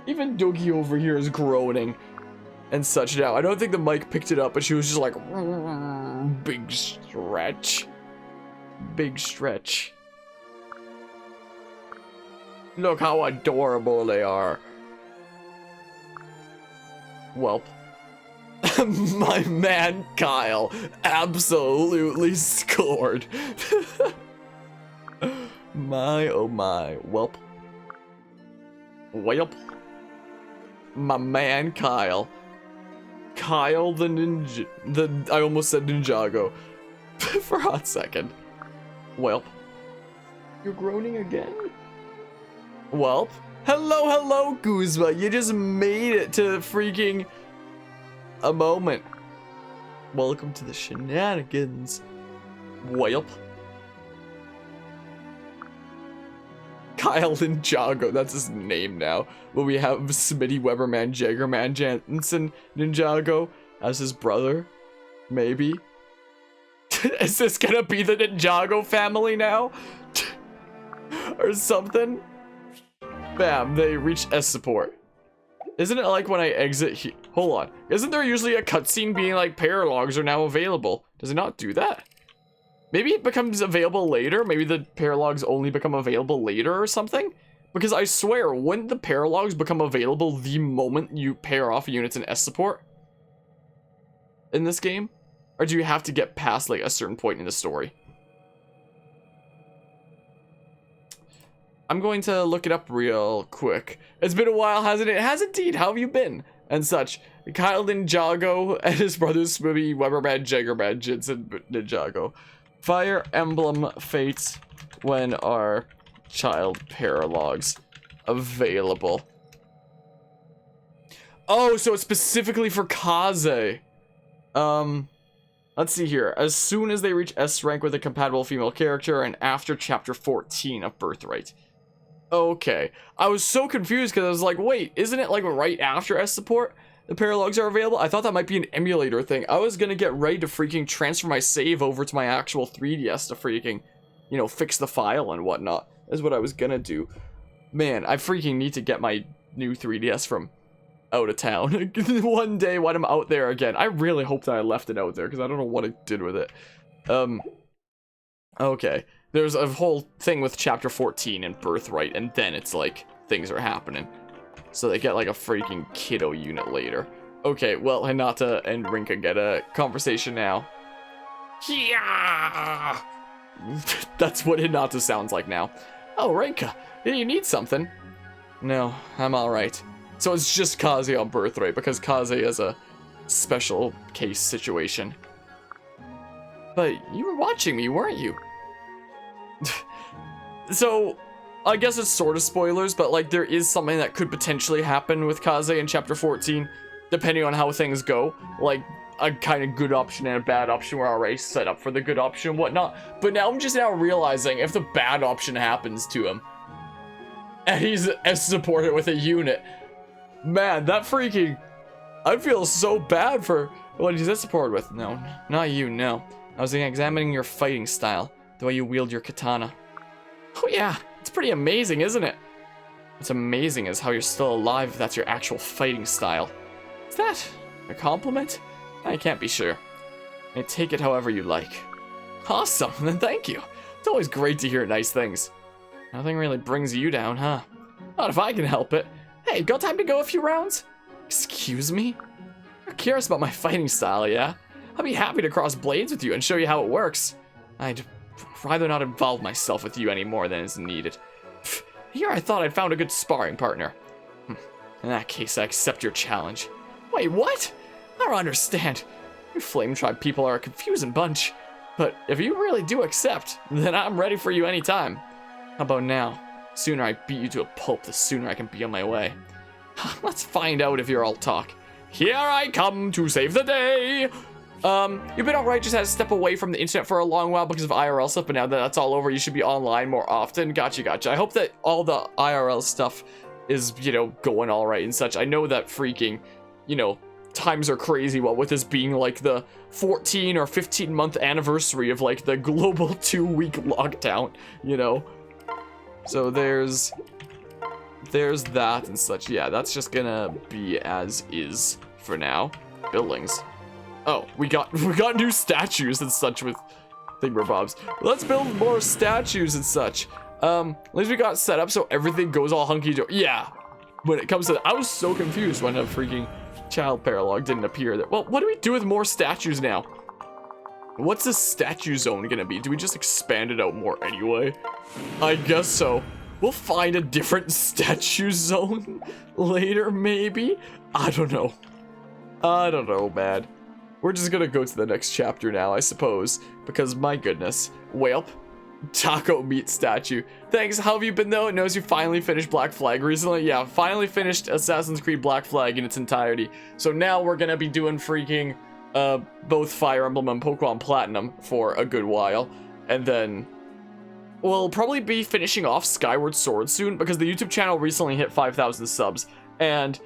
Speaker 1: even Doogie over here is groaning and such now. I don't think the mic picked it up, but she was just like, big stretch. Big stretch. Look how adorable they are. Welp. My man Kyle absolutely scored. My oh my. Welp. Welp. My man Kyle. Kyle the ninja. I almost said Ninjago. For a hot second. Welp. You're groaning again? Welp. Hello, Guzma. You just made it to freaking a moment. Welcome to the shenanigans. Welp. Kyle Ninjago, that's his name now. Will we have Smitty Weberman Jaggerman Jansen Ninjago as his brother? Maybe. Is this gonna be the Ninjago family now? Or something? Bam, they reach S support. Isn't it like when I exit hold on. Isn't there usually a cutscene being like paralogs are now available? Does it not do that? Maybe it becomes available later? Maybe the paralogs only become available later or something? Because I swear, wouldn't the paralogs become available the moment you pair off units in S support? In this game? Or do you have to get past like a certain point in the story? I'm going to look it up real quick. It's been a while, hasn't it? It has indeed. How have you been? And such. Kyle Ninjago and his brothers Smoothie, Weberman, Jaggerman, Jensen, Ninjago. Fire Emblem Fates. When are child paralogs available? Oh, so it's specifically for Kaze. Let's see here. As soon as they reach S rank with a compatible female character and after chapter 14 of Birthright. Okay. I was so confused because I was like, wait, isn't it like right after S support the paralogs are available? I thought that might be an emulator thing. I was gonna get ready to freaking transfer my save over to my actual 3DS to freaking, you know, fix the file and whatnot. Is what I was gonna do. Man, I freaking need to get my new 3DS from out of town one day when I'm out there again. I really hope that I left it out there because I don't know what I did with it. Okay. There's a whole thing with chapter 14 and Birthright, and then it's like things are happening. So they get like a freaking kiddo unit later. Okay, well, Hinata and Rinka get a conversation now. Yeah! That's what Hinata sounds like now. Oh, Rinka, did you need something? No, I'm alright. So it's just Kaze on Birthright, because Kaze is a special case situation. But you were watching me, weren't you? So, I guess it's sort of spoilers, but like there is something that could potentially happen with Kaze in chapter 14, depending on how things go. Like, a kind of good option and a bad option were already set up for the good option and whatnot. But now I'm just now realizing if the bad option happens to him, and he's supported with a unit, man, that freaking... I feel so bad for what he's supported with. No, not you, no. I was examining your fighting style, the way you wield your katana. Oh yeah, it's pretty amazing, isn't it? What's amazing is how you're still alive if that's your actual fighting style. Is that a compliment? I can't be sure. I take it however you like. Awesome, then thank you. It's always great to hear nice things. Nothing really brings you down, huh? Not if I can help it. Hey, got time to go a few rounds? Excuse me? You're curious about my fighting style, yeah? I'll be happy to cross blades with you and show you how it works. I'd rather not involve myself with you any more than is needed. Here I thought I'd found a good sparring partner. In that case, I accept your challenge. Wait, what? I don't understand. You Flame Tribe people are a confusing bunch. But if you really do accept, then I'm ready for you anytime. How about now? The sooner I beat you to a pulp, the sooner I can be on my way. Let's find out if you're all talk. Here I come to save the day! You've been alright, just had to step away from the internet for a long while because of IRL stuff, but now that that's all over, you should be online more often. Gotcha. I hope that all the IRL stuff is, you know, going alright and such. I know that freaking, you know, times are crazy, what with this being like the 14 or 15 month anniversary of like the global 2-week lockdown, you know? So there's that and such. Yeah, that's just gonna be as is for now. Buildings. Oh, we got new statues and such with thingamabobs. Let's build more statues and such. At least we got set up so everything goes all hunky-dory. Yeah, when it comes to that, I was so confused when a freaking child paralog didn't appear there. Well, what do we do with more statues now? What's the statue zone gonna be? Do we just expand it out more anyway? I guess so. We'll find a different statue zone later, maybe? I don't know. I don't know, man. We're just gonna go to the next chapter now, I suppose. Because, my goodness. Whelp. Taco meat statue. Thanks, how have you been though? It knows you finally finished Black Flag recently. Yeah, finally finished Assassin's Creed Black Flag in its entirety. So now we're gonna be doing freaking, both Fire Emblem and Pokemon Platinum for a good while. And then we'll probably be finishing off Skyward Sword soon because the YouTube channel recently hit 5,000 subs. And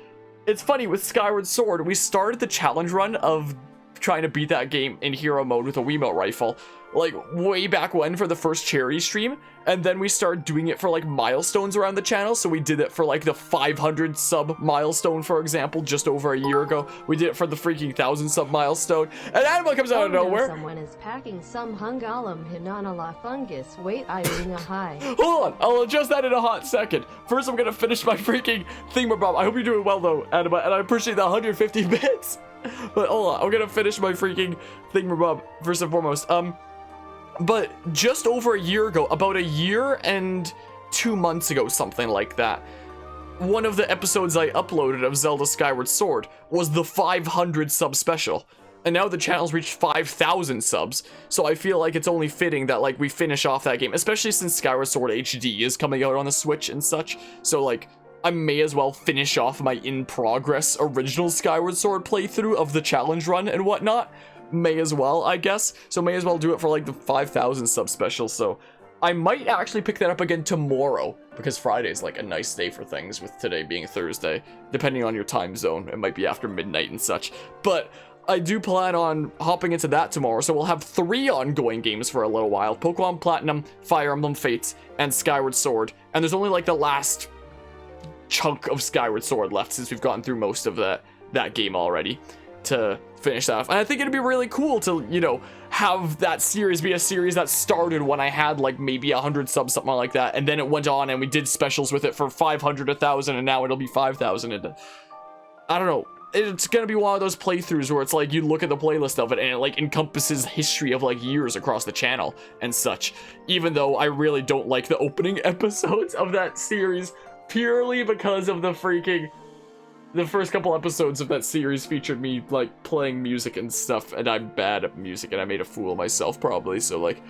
Speaker 1: it's funny, with Skyward Sword, we started the challenge run of trying to beat that game in hero mode with a Wiimote rifle, like way back when for the first charity stream, and then we started doing it for like milestones around the channel. So we did it for like the 500 sub milestone, for example, just over a year ago. We did it for the freaking 1,000 sub milestone, and Animal comes out of nowhere.
Speaker 6: Someone is packing some hungalum hinanala fungus. Wait, I ring a high.
Speaker 1: Hold on, I'll adjust that in a hot second. First, I'm gonna finish my freaking thingamabob. I hope you're doing well though, Anima, and I appreciate the 150 bits. But hold on, I'm gonna finish my freaking thingamabob first and foremost. But just over a year ago, about a year and 2 months ago, something like that, one of the episodes I uploaded of Zelda Skyward Sword was the 500 sub special. And now the channel's reached 5,000 subs, so I feel like it's only fitting that, like, we finish off that game, especially since Skyward Sword HD is coming out on the Switch and such. So, like, I may as well finish off my in-progress original Skyward Sword playthrough of the challenge run and whatnot. May as well, I guess. So may as well do it for like the 5,000 sub special. So I might actually pick that up again tomorrow, because Friday's like a nice day for things, with today being Thursday. Depending on your time zone, it might be after midnight and such. But I do plan on hopping into that tomorrow, so we'll have 3 ongoing games for a little while. Pokemon Platinum, Fire Emblem Fates, and Skyward Sword. And there's only like the last chunk of Skyward Sword left, since we've gotten through most of that game already, to finish that off. And I think it'd be really cool to, you know, have that series be a series that started when I had like maybe 100 subs, something like that, and then it went on and we did specials with it for 500, 1,000, and now it'll be 5,000. And I don't know, it's gonna be one of those playthroughs where it's like you look at the playlist of it and it like encompasses history of like years across the channel and such, even though I really don't like the opening episodes of that series, purely because of the first couple episodes of that series featured me, like, playing music and stuff, and I'm bad at music, and I made a fool of myself, probably, so, like,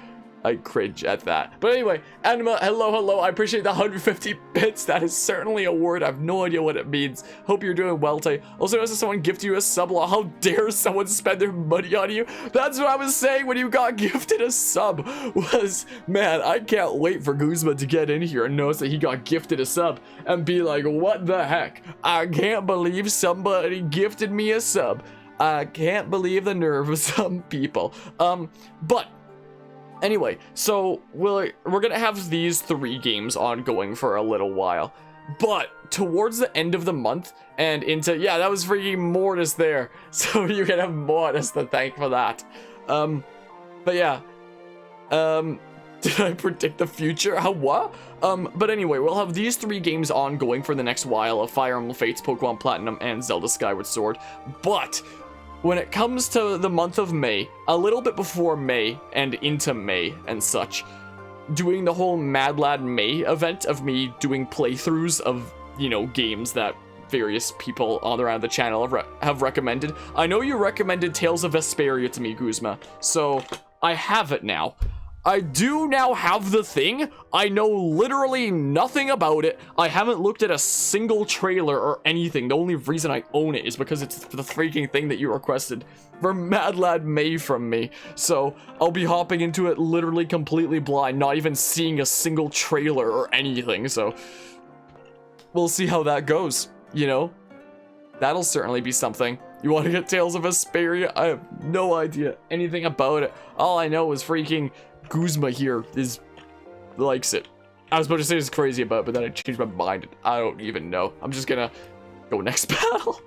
Speaker 1: I cringe at that. But anyway, Anima, hello, I appreciate the 150 bits. That is certainly a word. I have no idea what it means. Hope you're doing well today. Also, notice someone gift you a sub. How dare someone spend their money on you? That's what I was saying when you got gifted a sub, was, man, I can't wait for Guzma to get in here and notice that he got gifted a sub and be like, what the heck? I can't believe somebody gifted me a sub. I can't believe the nerve of some people. But anyway, so we're gonna have these 3 games ongoing for a little while, but towards the end of the month and into, yeah, that was freaking Mortis there, so you're gonna have Mortis to thank for that. But yeah, did I predict the future? How, what? But anyway, we'll have these 3 games ongoing for the next while of Fire Emblem Fates, Pokemon Platinum, and Zelda Skyward Sword, but when it comes to the month of May, a little bit before May and into May and such, doing the whole Mad Lad May event of me doing playthroughs of, you know, games that various people on around the channel have recommended. I know you recommended Tales of Vesperia to me, Guzma, so I have it now. I do now have the thing. I know literally nothing about it. I haven't looked at a single trailer or anything. The only reason I own it is because it's the freaking thing that you requested for Mad Lad May from me. So I'll be hopping into it literally completely blind, not even seeing a single trailer or anything. So we'll see how that goes, you know? That'll certainly be something. You want to get Tales of Vesperia? I have no idea anything about it. All I know is freaking Guzma here likes it. I was about to say it's crazy about it, but then I changed my mind. I don't even know. I'm just gonna go next battle.